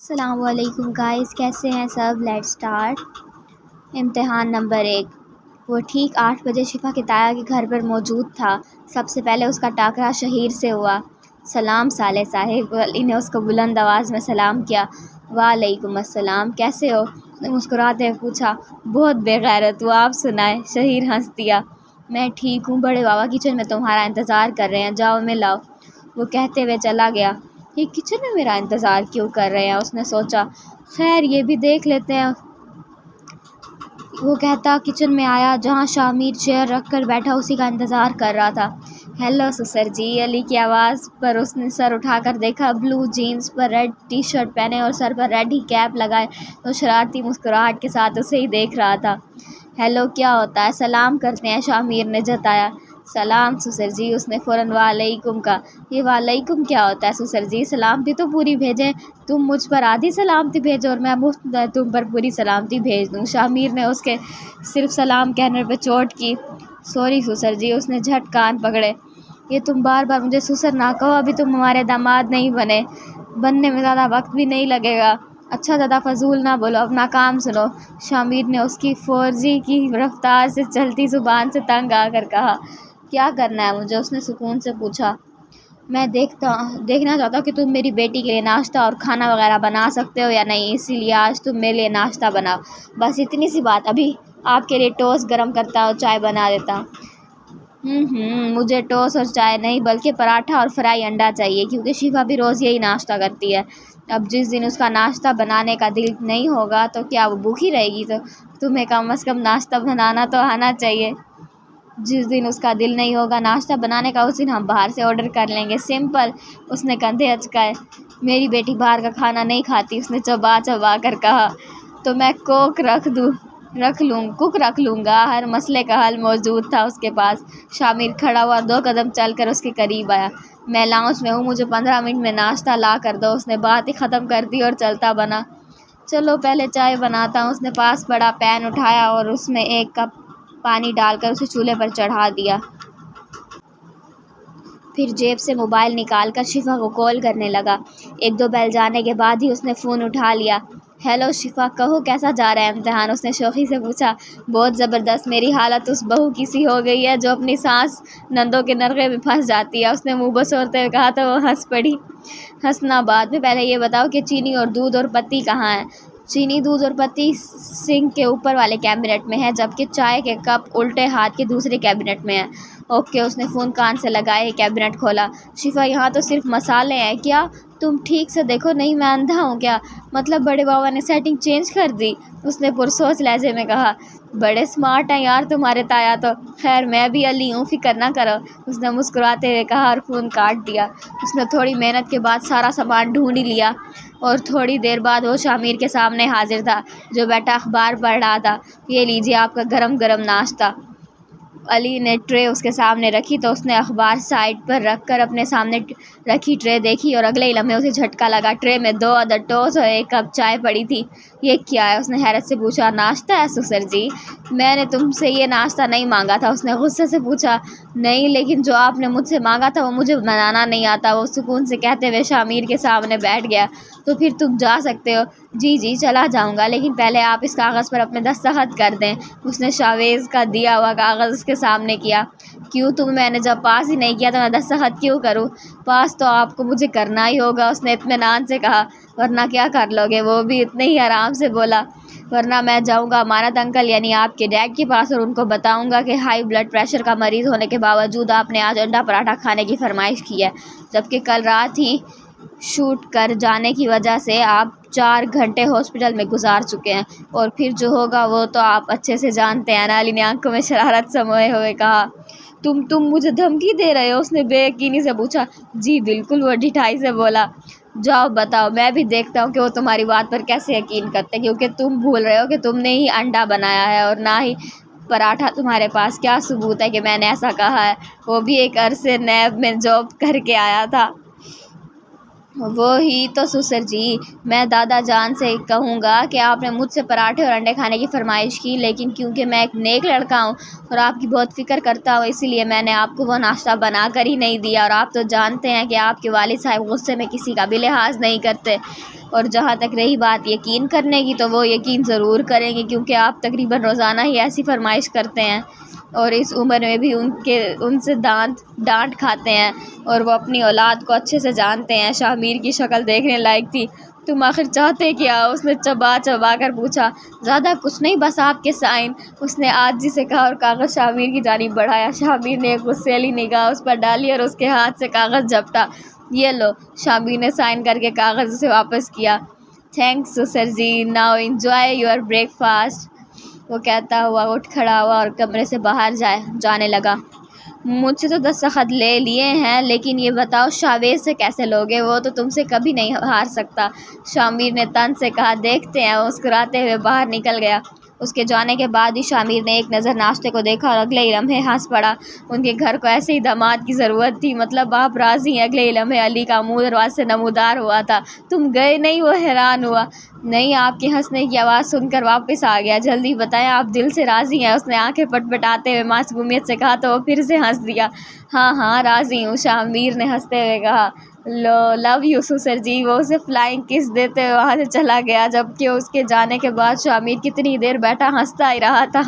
السلام علیکم گائز، کیسے ہیں سب؟ Let start. امتحان نمبر 1۔ وہ ٹھیک 8 بجے شفا کے تایا کے گھر پر موجود تھا۔ سب سے پہلے اس کا ٹاکرا شہیر سے ہوا۔ سلام صالح صاحب، علی نے اس کو بلند آواز میں سلام کیا۔ وعلیکم السلام، کیسے ہو؟ اس نے مسکراتے ہوئے پوچھا۔ بہت بے غیرت ہو، آپ سنائیں؟ شہیر ہنس دیا۔ میں ٹھیک ہوں، بڑے بابا کچن میں تمہارا انتظار کر رہے ہیں، جاؤ میں لاؤ، وہ کہتے ہوئے چلا گیا۔ یہ کچن میں میرا انتظار کیوں کر رہے ہیں؟ اس نے سوچا، خیر یہ بھی دیکھ لیتے ہیں۔ وہ کہتا کچن میں آیا جہاں شامیر چیئر رکھ کر بیٹھا اسی کا انتظار کر رہا تھا۔ ہیلو سسر جی، علی کی آواز پر اس نے سر اٹھا کر دیکھا۔ بلو جینز پر ریڈ ٹی شرٹ پہنے اور سر پر ریڈ ہی کیپ لگائے وہ شرارتی مسکراہٹ کے ساتھ اسے ہی دیکھ رہا تھا۔ ہیلو کیا ہوتا ہے؟ سلام کرتے ہیں، شامیر نے جتایا۔ سلام سسر جی، اس نے فوراً وعلیکم کہا۔ یہ وعلیکم کیا ہوتا ہے سسر جی؟ سلامتی تو پوری بھیجیں، تم مجھ پر آدھی سلامتی بھیجو اور میں مفت تم پر پوری سلامتی بھیج دوں۔ شامیر نے اس کے صرف سلام کہنے پہ چوٹ کی۔ سوری سسر جی، اس نے جھٹ کان پکڑے۔ یہ تم بار بار مجھے سسر نہ کہو، ابھی تم ہمارے داماد نہیں بنے، بننے میں زیادہ وقت بھی نہیں لگے گا۔ اچھا زیادہ فضول نہ بولو، اپنا کام سنو، شامیر نے اس کی فوجی کی رفتار سے چلتی زبان سے تنگ آ کر کہا۔ کیا کرنا ہے مجھے؟ اس نے سکون سے پوچھا۔ میں دیکھنا چاہتا ہوں کہ تم میری بیٹی کے لیے ناشتہ اور کھانا وغیرہ بنا سکتے ہو یا نہیں، اسی لیے آج تم میرے لیے ناشتہ بناؤ، بس اتنی سی بات۔ ابھی آپ کے لیے ٹوسٹ گرم کرتا ہوں، چائے بنا دیتا ہوں۔ مجھے ٹوسٹ اور چائے نہیں بلکہ پراٹھا اور فرائی انڈا چاہیے، کیونکہ شفا بھی روز یہی ناشتہ کرتی ہے۔ اب جس دن اس کا ناشتہ بنانے کا دل نہیں ہوگا تو کیا وہ بھوکی رہے گی؟ تو تمہیں کم از کم ناشتہ بنانا تو آنا چاہیے۔ جس دن اس کا دل نہیں ہوگا ناشتہ بنانے کا، اس دن ہم باہر سے آرڈر کر لیں گے، سمپل۔ اس نے کندھے اچکائے۔ میری بیٹی باہر کا کھانا نہیں کھاتی، اس نے چبا چبا کر کہا۔ تو میں کوک رکھ لوں گا، ہر مسئلے کا حل موجود تھا اس کے پاس۔ شامیر کھڑا ہوا، 2 قدم چل کر اس کے قریب آیا۔ میں لاؤنج میں ہوں، مجھے 15 منٹ میں ناشتہ لا کر دو، اس نے بات ہی ختم کر دی اور چلتا بنا۔ چلو پہلے چائے بناتا ہوں۔ اس نے پاس پڑا پین اٹھایا اور اس میں 1 کپ پانی ڈال کر اسے چولہے پر چڑھا دیا۔ پھر جیب سے موبائل نکال کر شفا کو کال کرنے لگا۔ 1-2 بیل جانے کے بعد ہی اس نے فون اٹھا لیا۔ ہیلو شفا، کہو کیسا جا رہا ہے امتحان؟ اس نے شوخی سے پوچھا۔ بہت زبردست، میری حالت اس بہو کی سی ہو گئی ہے جو اپنی سانس نندوں کے نرغے میں پھنس جاتی ہے، اس نے منہ بسورتے ہوئے کہا تو وہ ہنس پڑی۔ ہنسنا بعد میں، پہلے یہ بتاؤ کہ چینی اور دودھ اور پتی کہاں ہیں؟ چینی، دودھ اور پتی سنک کے اوپر والے کیبنٹ میں ہے، جبکہ چائے کے کپ الٹے ہاتھ کے دوسرے کیبنٹ میں ہیں۔ اوکے، اس نے فون کان سے لگائے ہی کیبنٹ کھولا۔ شفا، یہاں تو صرف مسالے ہیں، کیا تم ٹھیک سے دیکھو، نہیں میں اندھا ہوں کیا؟ مطلب بڑے بابا نے سیٹنگ چینج کر دی؟ اس نے پرسوچ لہجے میں کہا۔ بڑے سمارٹ ہیں یار تمہارے تایا تو۔ خیر میں بھی علی ہوں، فکر نہ کرو، اس نے مسکراتے ہوئے کہا اور فون کاٹ دیا۔ اس نے تھوڑی محنت کے بعد سارا سامان ڈھونڈ ہی لیا اور تھوڑی دیر بعد وہ شامیر کے سامنے حاضر تھا جو بیٹا اخبار پڑھ رہا تھا۔ یہ لیجیے آپ کا گرم گرم ناشتہ۔ علی نے ٹرے اس کے سامنے رکھی تو اس نے اخبار سائڈ پر رکھ کر اپنے سامنے رکھی ٹرے دیکھی اور اگلے ہی لمحے اسے جھٹکا لگا۔ ٹرے میں 2 عدد ٹوسٹ اور 1 کپ چائے پڑی تھی۔ یہ کیا ہے؟ اس نے حیرت سے پوچھا۔ ناشتہ ہے سسر جی، میں نے تم سے یہ ناشتہ نہیں مانگا تھا، اس نے غصے سے پوچھا۔ نہیں، لیکن جو آپ نے مجھ سے مانگا تھا وہ مجھے بنانا نہیں آتا، وہ سکون سے کہتے ہوئے شامیر کے سامنے بیٹھ گیا۔ تو پھر تم جا سکتے ہو۔ جی چلا جاؤں گا، لیکن پہلے آپ اس کاغذ پر اپنے دستخط کر دیں۔ اس نے شاویز کا دیا ہوا کاغذ اس کے سامنے کیا۔ کیوں؟ میں نے جب پاس ہی نہیں کیا تو میں دستخط کیوں کروں؟ پاس تو آپ کو مجھے کرنا ہی ہوگا، اس نے اطمینان سے کہا۔ ورنہ کیا کر لو گے؟ وہ بھی اتنے ہی آرام سے بولا۔ ورنہ میں جاؤں گا امانت انکل یعنی آپ کے ڈیڈ کے پاس اور ان کو بتاؤں گا کہ ہائی بلڈ پریشر کا مریض ہونے کے باوجود آپ نے آج انڈا پراٹھا کھانے کی فرمائش کی ہے، جبکہ کل رات ہی شوٹ کر جانے کی وجہ سے آپ 4 گھنٹے ہاسپٹل میں گزار چکے ہیں، اور پھر جو ہوگا وہ تو آپ اچھے سے جانتے ہیں۔ علی نے آنکھوں میں شرارت سموئے ہوئے کہا۔ تم مجھے دھمکی دے رہے ہو؟ اس نے بے یقینی سے پوچھا۔ جی بالکل، وہ ڈٹھائی سے بولا۔ جاؤ بتاؤ، میں بھی دیکھتا ہوں کہ وہ تمہاری بات پر کیسے یقین کرتے، کیونکہ تم بھول رہے ہو کہ تم نے ہی انڈا بنایا ہے اور نہ ہی پراٹھا۔ تمہارے پاس کیا ثبوت ہے کہ میں نے ایسا کہا ہے؟ وہ بھی ایک عرصے نیب میں جاب کر کے آیا تھا۔ وہی تو سسر جی، میں دادا جان سے کہوں گا کہ آپ نے مجھ سے پراٹھے اور انڈے کھانے کی فرمائش کی، لیکن کیونکہ میں ایک نیک لڑکا ہوں اور آپ کی بہت فکر کرتا ہوں، اسی لیے میں نے آپ کو وہ ناشتہ بنا کر ہی نہیں دیا، اور آپ تو جانتے ہیں کہ آپ کے والد صاحب غصے میں کسی کا بھی لحاظ نہیں کرتے۔ اور جہاں تک رہی بات یقین کرنے کی تو وہ یقین ضرور کریں گے، کیونکہ آپ تقریباً روزانہ ہی ایسی فرمائش کرتے ہیں اور اس عمر میں بھی ان سے ڈانٹ کھاتے ہیں، اور وہ اپنی اولاد کو اچھے سے جانتے ہیں۔ شاہ میر کی شکل دیکھنے لائق تھی۔ تم آخر چاہتے کیا؟ اس نے چبا چبا کر پوچھا۔ زیادہ کچھ نہیں، بس آپ کے سائن، اس نے عاجزی سے کہا اور کاغذ شاہ میر کی جانب بڑھایا۔ شاہ میر نے ایک غصیلی نگاہ اس پر ڈالی اور اس کے ہاتھ سے کاغذ جھپٹا۔ یہ لو۔ شاہ میر نے سائن کر کے کاغذ اسے واپس کیا۔ Thanks sir ji, now enjoy your breakfast, وہ کہتا ہوا اٹھ کھڑا ہوا اور کمرے سے باہر جانے لگا۔ مجھ سے تو دستخط لے لیے ہیں، لیکن یہ بتاؤ شاویز سے کیسے لوگے؟ وہ تو تم سے کبھی نہیں ہار سکتا، شاہ میر نے طنز سے کہا۔ دیکھتے ہیں، وہ مسکراتے ہوئے باہر نکل گیا۔ اس کے جانے کے بعد ہی شاہ میر نے ایک نظر ناشتے کو دیکھا اور اگلے ہی لمحے ہنس پڑا۔ ان کے گھر کو ایسے ہی داماد کی ضرورت تھی، مطلب آپ راضی ہیں؟ اگلے ہی لمحے علی کا منہ دروازے سے نمودار ہوا تھا۔ تم گئے نہیں؟ وہ حیران ہوا۔ نہیں، آپ کے ہنسنے کی آواز سن کر واپس آ گیا۔ جلدی بتائیں، آپ دل سے راضی ہیں؟ اس نے آنکھیں پٹپٹاتے ہوئے معصومیت سے کہا تو وہ پھر سے ہنس دیا۔ ہاں ہاں راضی ہوں، شاہ میر نے ہنستے ہوئے کہا۔ لو یو سر جی، وہ اسے فلائنگ کس دیتے ہوئے وہاں سے چلا گیا، جبکہ اس کے جانے کے بعد شاہ میر کتنی دیر بیٹھا ہنستا ہی رہا تھا۔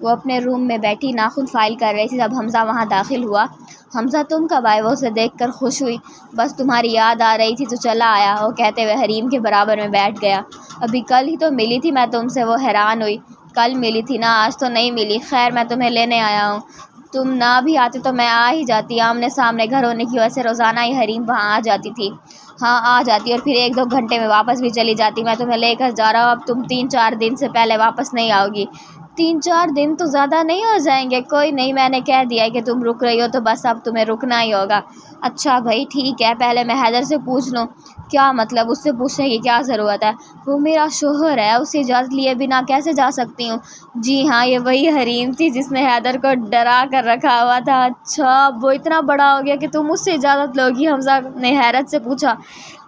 وہ اپنے روم میں بیٹھی ناخن فائل کر رہی تھی جب حمزہ وہاں داخل ہوا۔ حمزہ تم کب آئے؟ وہ اسے دیکھ کر خوش ہوئی۔ بس تمہاری یاد آ رہی تھی تو چلا آیا، وہ کہتے ہوئے حریم کے برابر میں بیٹھ گیا۔ ابھی کل ہی تو ملی تھی میں تم سے، وہ حیران ہوئی۔ کل ملی تھی نا، آج تو نہیں ملی۔ خیر میں تمہیں لینے آیا ہوں۔ تم نہ بھی آتے تو میں آ ہی جاتی، آمنے سامنے گھر ہونے کی وجہ سے روزانہ ہی حریم وہاں آ جاتی تھی۔ ہاں آ جاتی، اور پھر 1-2 گھنٹے میں واپس بھی چلی جاتی۔ میں تمہیں لے کر جا رہا ہوں، اب تم 3-4 دن سے پہلے واپس نہیں آؤ گی۔ 3-4 دن تو زیادہ نہیں ہو جائیں گے؟ کوئی نہیں، میں نے کہہ دیا ہے کہ تم رک رہی ہو تو بس اب تمہیں رکنا ہی ہوگا۔ اچھا بھائی ٹھیک ہے، پہلے میں حیدر سے پوچھ لوں۔ کیا مطلب؟ اس سے پوچھنے کی کیا ضرورت ہے؟ وہ میرا شوہر ہے، اس سے اجازت لیے بنا کیسے جا سکتی ہوں؟ جی ہاں، یہ وہی حریم تھی جس نے حیدر کو ڈرا کر رکھا ہوا تھا۔ اچھا، وہ اتنا بڑا ہو گیا کہ تم اس سے اجازت لو گی؟ حمزہ نے حیرت سے پوچھا۔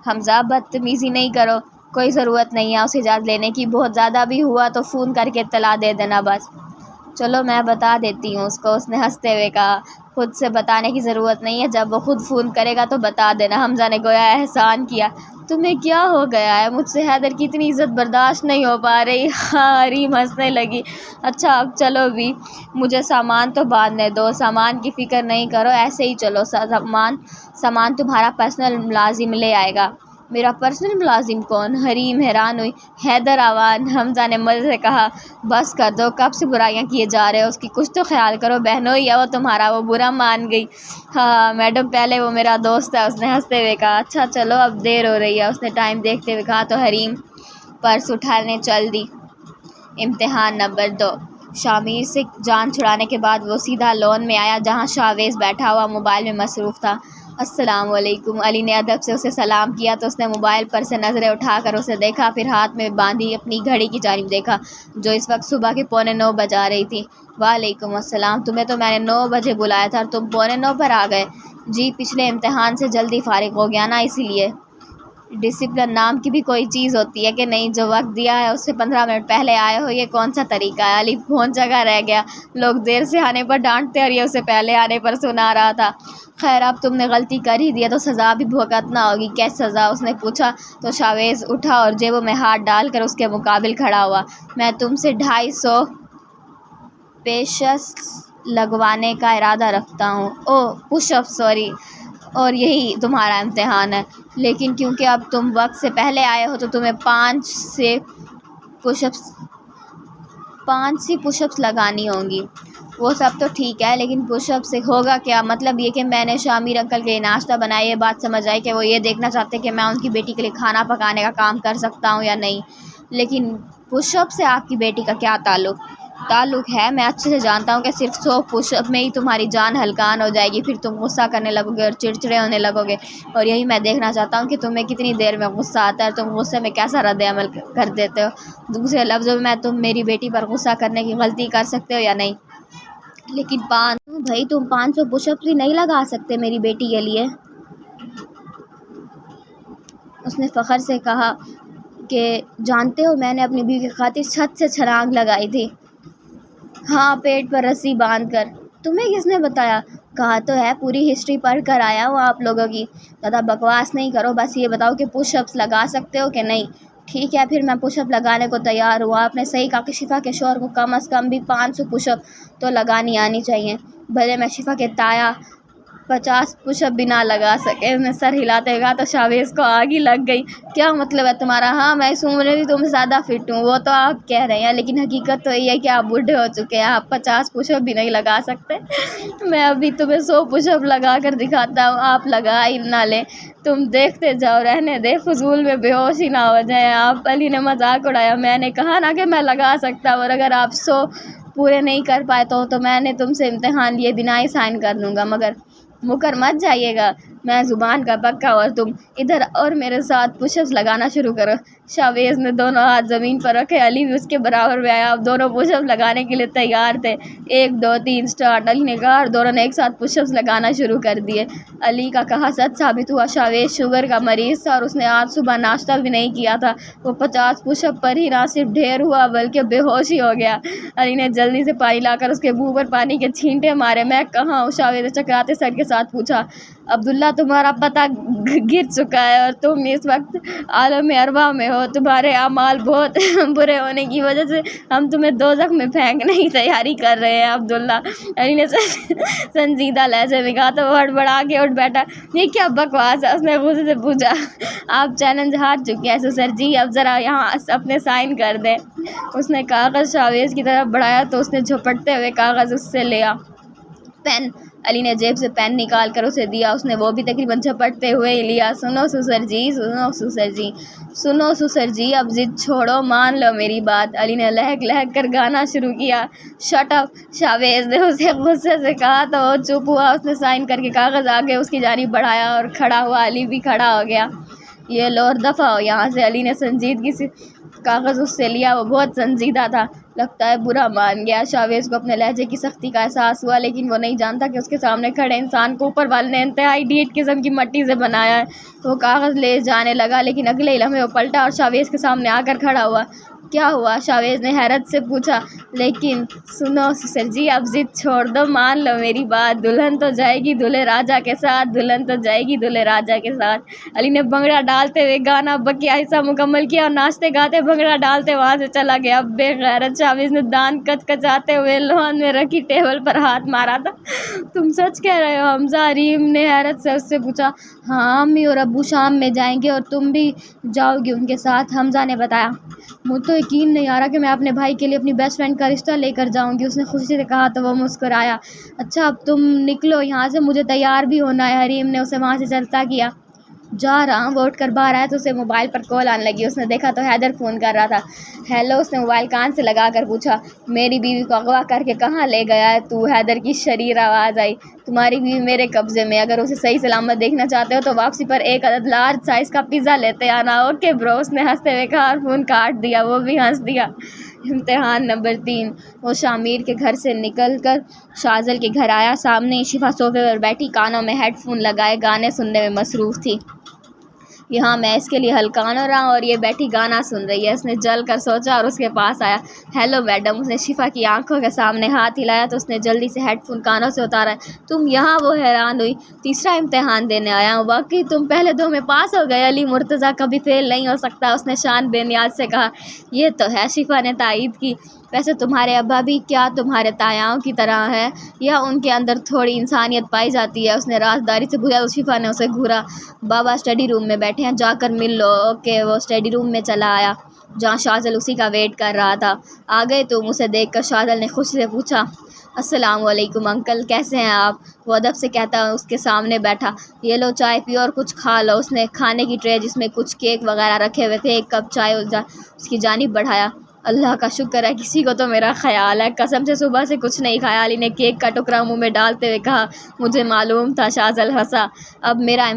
حمزہ بدتمیزی نہیں کرو، کوئی ضرورت نہیں ہے اسے اجازت لینے کی، بہت زیادہ بھی ہوا تو فون کر کے اطلاع دے دینا بس۔ چلو میں بتا دیتی ہوں اس کو، اس نے ہنستے ہوئے کہا۔ خود سے بتانے کی ضرورت نہیں ہے، جب وہ خود فون کرے گا تو بتا دینا، حمزہ نے گویا احسان کیا۔ تمہیں کیا ہو گیا ہے؟ مجھ سے حیدر کی اتنی عزت برداشت نہیں ہو پا رہی۔ ہاں حریم ہنسنے لگی۔ اچھا اب چلو بھی، مجھے سامان تو باندھنے دو۔ سامان کی فکر نہیں کرو، ایسے ہی چلو، سامان تمہارا پرسنل ملازم لے آئے گا۔ میرا پرسنل ملازم کون؟ حریم حیران ہوئی۔ حیدر اوان، حمزہ نے مزے سے کہا۔ بس کر دو، کب سے برائیاں کیے جا رہے ہو، اس کی کچھ تو خیال کرو، بہنوئی ہے وہ تمہارا، وہ برا مان گئی۔ ہاں میڈم، پہلے وہ میرا دوست ہے، اس نے ہنستے ہوئے کہا۔ اچھا چلو اب دیر ہو رہی ہے، اس نے ٹائم دیکھتے ہوئے کہا تو حریم پرس اٹھانے چل دی۔ امتحان نمبر 2۔ شاہ میر سے جان چھڑانے کے بعد وہ سیدھا لون میں آیا جہاں شاویز بیٹھا ہوا موبائل میں مصروف تھا۔ السلام علیکم، علی نے ادب سے اسے سلام کیا تو اس نے موبائل پر سے نظریں اٹھا کر اسے دیکھا، پھر ہاتھ میں باندھی اپنی گھڑی کی جانب دیکھا جو اس وقت صبح کے 8:45 بجا رہی تھی۔ وعلیکم السلام، تمہیں تو میں نے 9 بجے بلایا تھا اور تم 8:45 پر آ گئے۔ جی پچھلے امتحان سے جلدی فارغ ہو گیا نا، اسی لیے۔ ڈسپلن نام کی بھی کوئی چیز ہوتی ہے کہ نہیں؟ جو وقت دیا ہے اس سے 15 منٹ پہلے آئے ہو، یہ کون سا طریقہ ہے؟ علی پہنچ جگہ رہ گیا، لوگ دیر سے آنے پر ڈانٹتے اور یہ اسے پہلے آنے پر سنا رہا تھا۔ خیر اب تم نے غلطی کر ہی دیا تو سزا بھی بھگتنا ہوگی۔ کیا سزا؟ اس نے پوچھا تو شاویز اٹھا اور جیبوں میں ہاتھ ڈال کر اس کے مقابل کھڑا ہوا۔ میں تم سے 250 پیشس لگوانے کا ارادہ رکھتا ہوں۔ پش اپ، سوری، اور یہی تمہارا امتحان ہے۔ لیکن کیونکہ اب تم وقت سے پہلے آئے ہو تو تمہیں 5 پش اپس لگانی ہوں گی۔ وہ سب تو ٹھیک ہے، لیکن پش اپ سے ہوگا کیا؟ مطلب یہ کہ میں نے شاہ میر انکل کے لیے ناشتہ بنایا۔ یہ بات سمجھ آئی کہ وہ یہ دیکھنا چاہتے کہ میں ان کی بیٹی کے لیے کھانا پکانے کا کام کر سکتا ہوں یا نہیں۔ لیکن پش اپ سے آپ کی بیٹی کا کیا تعلق ہے؟ میں اچھے سے جانتا ہوں کہ صرف 100 پش اپ میں ہی تمہاری جان ہلکان ہو جائے گی، پھر تم غصہ کرنے لگو گے اور چڑچڑے ہونے لگو گے، اور یہی میں دیکھنا چاہتا ہوں کہ تمہیں کتنی دیر میں غصہ آتا ہے اور تم غصے میں کیسا رد عمل کر دیتے ہو۔ دوسرے لفظوں میں تم میری بیٹی پر غصہ کرنے کی غلطی کر سکتے ہو یا نہیں؟ لیکن بھائی تم 500 پش اپ بھی نہیں لگا سکتے میری بیٹی کے لیے؟ اس نے فخر سے کہا کہ جانتے ہو میں نے اپنی بیوی کی خاطر چھت سے چھلانگ لگائی تھی۔ ہاں، پیٹ پر رسی باندھ کر۔ تمہیں کس نے بتایا؟ کہا تو ہے پوری ہسٹری پڑھ کر آیا ہوں آپ لوگوں کی، زیادہ بکواس نہیں کرو، بس یہ بتاؤ کہ پش اپس لگا سکتے ہو کہ نہیں؟ ٹھیک ہے پھر میں پش اپ لگانے کو تیار ہوں۔ آپ نے صحیح کہا کہ شفا کے شوہر کو کم از کم بھی 500 پش اپ تو لگانی آنی چاہیے، بھلے میں شفا کے تایا 50 پش اپ بھی نہ لگا سکے۔ اس نے سر ہلاتے ہوئے کہا تو شاویز کو آگ ہی لگ گئی۔ کیا مطلب ہے تمہارا؟ ہاں میں اس عمر میں بھی تم سے زیادہ فٹ ہوں، وہ تو آپ کہہ رہے ہیں، لیکن حقیقت تو یہ ہے کہ آپ بوڑھے ہو چکے ہیں، آپ 50 پش اپ بھی نہیں لگا سکتے۔ میں ابھی تمہیں 100 پش اپ لگا کر دکھاتا ہوں، آپ لگا ہی نہ لیں، تم دیکھتے جاؤ، رہنے دے، فضول میں بے ہوش ہی نہ ہو جائیں آپ۔ علی نے مذاق اڑایا، میں نے کہا نا کہ میں لگا سکتا ہوں، اور اگر آپ 100 پورے نہیں کر پائے تو میں نے تم سے امتحان لیے بنا ہی سائن کر دوں گا، مگر مکر مت جائیے گا، میں زبان کا پکا، اور تم ادھر اور میرے ساتھ پش اپس لگانا شروع کرو۔ شاویز نے دونوں ہاتھ زمین پر رکھے، علی بھی اس کے برابر میں آیا، اب دونوں پش اپس لگانے کے لیے تیار تھے۔ 1 2 3 اسٹارٹ، علی نے کہا، اور دونوں نے ایک ساتھ پش اپس لگانا شروع کر دیے۔ علی کا کہا سچ ثابت ہوا، شاویز شوگر کا مریض تھا اور اس نے آج صبح ناشتہ بھی نہیں کیا تھا، وہ 50 پش اپ پر ہی نہ صرف ڈھیر ہوا بلکہ بے ہوش ہی ہو گیا۔ علی نے جلدی سے پانی لا کر اس کے منہ پر پانی کے چھینٹے مارے۔ میں کہاں ہوں؟ شاویز نے چکراتے سر کے ساتھ پوچھا۔ عبداللہ تمہارا پتہ گر چکا ہے اور تم اس وقت عالم ارواح میں ہو، تمہارے اعمال بہت برے ہونے کی وجہ سے ہم تمہیں دوزخ میں پھینکنے کی تیاری کر رہے ہیں عبداللہ، علی نے سنجیدہ لہجے میں کہا تو وہ ہڑبڑا کے اٹھ بیٹھا۔ یہ کیا بکواس ہے؟ اس نے غصے سے پوچھا۔ آپ چیلنج ہار چکے ہیں سسر جی، اب ذرا یہاں اپنے سائن کر دیں۔ اس نے کاغذ شاویز کی طرف بڑھایا تو اس نے جھپٹتے ہوئے کاغذ اس سے لیا۔ پین، علی نے جیب سے پین نکال کر اسے دیا، اس نے وہ بھی تقریباً جھپٹتے ہوئے ہی لیا۔ سنو سسر جی، سنو سسر جی، سنو سسر جی، اب ضد چھوڑو، مان لو میری بات۔ علی نے لہک لہک کر گانا شروع کیا۔ شٹ اپ، شاویز نے اسے غصے سے کہا تو وہ چپ ہوا۔ اس نے سائن کر کے کاغذ آگے اس کی جانب بڑھایا اور کھڑا ہوا۔ علی بھی کھڑا ہو گیا۔ یہ لو اور دفع ہو یہاں سے۔ علی نے سنجیدگی سے کاغذ اس سے لیا، وہ بہت سنجیدہ تھا، لگتا ہے برا مان گیا۔ شاویز کو اپنے لہجے کی سختی کا احساس ہوا، لیکن وہ نہیں جانتا کہ اس کے سامنے کھڑے انسان کو اوپر والے نے انتہائی ڈھیٹ قسم کی مٹی سے بنایا ہے۔ وہ کاغذ لے جانے لگا، لیکن اگلے ہی لمحے وہ پلٹا اور شاویز کے سامنے آ کر کھڑا ہوا۔ کیا ہوا؟ شاویز نے حیرت سے پوچھا۔ لیکن سنو سسر جی، اب ضد چھوڑ دو، مان لو میری بات، دلہن تو جائے گی دولہے راجا کے ساتھ، دلہن تو جائے گی دولہے راجا کے ساتھ۔ علی نے بھنگڑا ڈالتے ہوئے گانا بقیہ حصہ مکمل کیا اور ناچتے گاتے بھنگڑا ڈالتے وہاں سے چلا گیا۔ بے غیرت شاویز نے دانت کچکچاتے ہوئے لون میں رکھی ٹیبل پر ہاتھ مارا تھا۔ تم سچ کہہ رہے ہو حمزہ؟ حریم نے حیرت سے اس سے پوچھا۔ ہاں، امی اور ابو شام میں جائیں گے اور تم بھی جاؤ گی ان کے ساتھ، حمزہ نے بتایا۔ مجھے تو یقین نہیں آ رہا کہ میں اپنے بھائی کے لیے اپنی بیسٹ فرینڈ کا رشتہ لے کر جاؤں گی، اس نے خوشی سے کہا تو وہ مسکرایا۔ اچھا اب تم نکلو یہاں سے، مجھے تیار بھی ہونا ہے، حریم نے اسے وہاں سے چلتا کیا۔ جا رہا ہوں۔ وہ اٹھ کر باہر آیا تو اسے موبائل پر کال آنے لگی، اس نے دیکھا تو حیدر فون کر رہا تھا۔ ہیلو، اس نے موبائل کان سے لگا کر پوچھا۔ میری بیوی کو اغوا کر کے کہاں لے گیا ہے تو؟ حیدر کی شریر آواز آئی۔ تمہاری بیوی میرے قبضے میں، اگر اسے صحیح سلامت دیکھنا چاہتے ہو تو واپسی پر 1 عدد لارج سائز کا پیزا لیتے آنا۔ اوکے برو، اس نے ہنستے ہوئے کہا اور فون کاٹ دیا۔ وہ بھی ہنس دیا۔ امتحان نمبر 3۔ وہ شامیر کے گھر سے نکل کر شاذل کے گھر آیا۔ سامنے ہی شفا صوفے پر بیٹھی کانوں میں ہیڈ فون لگائے گانے سننے میں مصروف تھی۔ یہاں میں اس کے لیے ہلکان ہو رہا ہوں اور یہ بیٹھی گانا سن رہی ہے، اس نے جل کر سوچا اور اس کے پاس آیا۔ ہیلو میڈم، اس نے شفا کی آنکھوں کے سامنے ہاتھ ہلایا تو اس نے جلدی سے ہیڈ فون کانوں سے اتارا۔ تم یہاں؟ وہ حیران ہوئی۔ تیسرا امتحان دینے آیا ہوں۔ واقعی تم پہلے 2 میں پاس ہو گئے؟ علی مرتضیٰ کبھی فیل نہیں ہو سکتا، اس نے شان بے نیاز سے کہا۔ یہ تو ہے، شفا نے تائید کی۔ ویسے تمہارے ابا بھی کیا تمہارے تایاؤں کی طرح ہیں یا ان کے اندر تھوڑی انسانیت پائی جاتی ہے؟ اس نے رازداری سے پوچھا تو شفا نے اسے گھورا۔ بابا اسٹڈی روم میں بیٹھے ہیں، جا کر مل لو۔ اوکے، وہ اسٹڈی روم میں چلا آیا جہاں شاذل اسی کا ویٹ کر رہا تھا۔ آ گئے تم؟ اسے دیکھ کر شاذل نے خوشی سے پوچھا۔ السلام علیکم انکل، کیسے ہیں آپ؟ وہ ادب سے کہتا اس کے سامنے بیٹھا۔ یہ لو چائے پیو اور کچھ کھا لو۔ اس نے کھانے کی ٹرے جس میں کچھ کیک وغیرہ رکھے ہوئے تھے، 1 کپ چائے اس کی جانب بڑھایا۔ اللہ کا شکر ہے کسی کو تو میرا خیال ہے، قسم سے صبح سے کچھ نہیں کھایا، علی نے کیک کا ٹکڑا منہ میں ڈالتے ہوئے کہا۔ مجھے معلوم تھا، شاذل ہنسا۔ اب میرا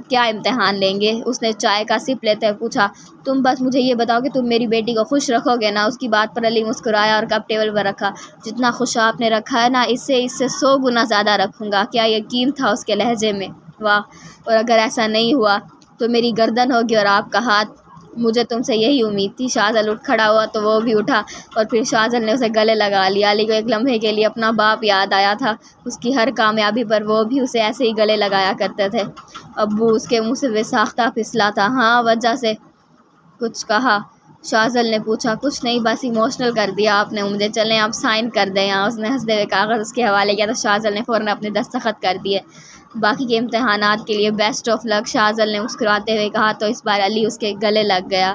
کیا امتحان لیں گے؟ اس نے چائے کا سپ لیتے ہوئے پوچھا۔ تم بس مجھے یہ بتاؤ کہ تم میری بیٹی کو خوش رکھو گے نا؟ اس کی بات پر علی مسکرایا اور کپ ٹیبل پر رکھا۔ جتنا خوش آپ نے رکھا ہے نا، اس سے 100 گنا زیادہ رکھوں گا۔ کیا یقین تھا اس کے لہجے میں؟ واہ، اور اگر ایسا نہیں ہوا تو میری گردن ہوگی اور آپ کا ہاتھ۔ مجھے تم سے یہی امید تھی۔ شاہزل اٹھ کھڑا ہوا تو وہ بھی اٹھا اور پھر شاہزل نے اسے گلے لگا لیا۔ علی کو ایک لمحے کے لیے اپنا باپ یاد آیا تھا، اس کی ہر کامیابی پر وہ بھی اسے ایسے ہی گلے لگایا کرتے تھے۔ ابو اس کے منہ سے بے ساختہ پھسلا تھا۔ ہاں، وجہ سے کچھ کہا؟ شاہزل نے پوچھا۔ کچھ نہیں، بس ایموشنل کر دیا آپ نے مجھے، چلیں آپ سائن کر دیں یہاں۔ اس نے ہنستے ہوئے کاغذ اس کے حوالے کیا تو شاہزل نے فوراً اپنے دستخط کر دیے۔ باقی کے امتحانات کے لیے بیسٹ آف لک، شاہزل نے مسکراتے ہوئے کہا تو اس بار علی اس کے گلے لگ گیا۔